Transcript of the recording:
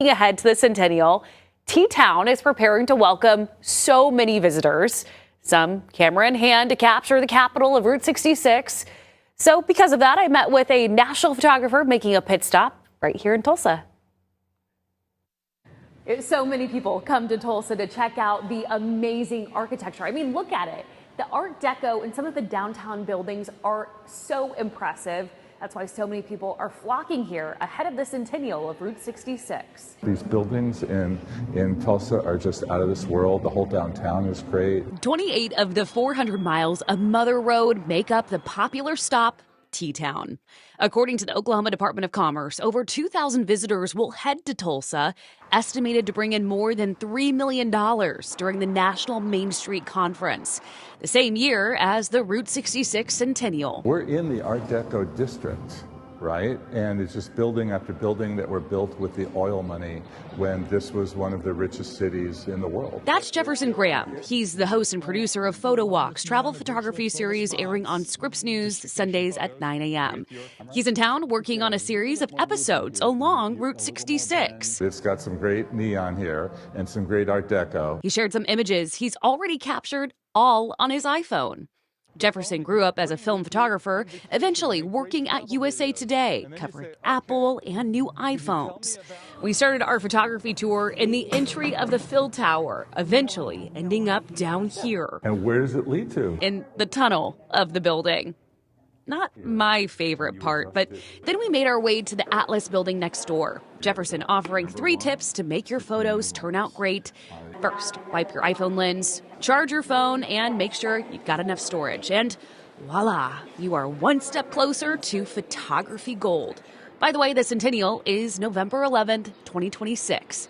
Ahead to the centennial, T-Town is preparing to welcome so many visitors, some camera in hand to capture the capital of Route 66. So because of that, I met with a national photographer making a pit stop right here in Tulsa. So many people come to Tulsa to check out the amazing architecture. I mean, look at it. The Art Deco and some of the downtown buildings are so impressive. That's why so many people are flocking here ahead of the centennial of Route 66. These buildings in Tulsa are just out of this world. The whole downtown is great. 28 of the 400 miles of Mother Road make up the popular stop, T-Town. According to the Oklahoma Department of Commerce, over 2,000 visitors will head to Tulsa, estimated to bring in more than $3 million during the National Main Street Conference, the same year as the Route 66 Centennial. We're in the Art Deco district, right? And it's just building after building that were built with the oil money when this was one of the richest cities in the world. That's Jefferson Graham. He's the host and producer of Photowalks, travel photography series airing on Scripps News Sundays at 9 a.m. He's in town working on a series of episodes along Route 66. It's got some great neon here and some great Art Deco. He shared some images he's already captured all on his iPhone. Jefferson grew up as a film photographer, eventually working at USA Today, covering Apple and new iPhones. We started our photography tour in the entry of the Phil Tower, eventually ending up down here. And where does it lead to? In the tunnel of the building. Not my favorite part, but then we made our way to the Atlas building next door. Jefferson offering 3 tips to make your photos turn out great. First, wipe your iPhone lens, charge your phone, and make sure you've got enough storage. And voila, you are one step closer to photography gold. By the way, the centennial is November 11th, 2026.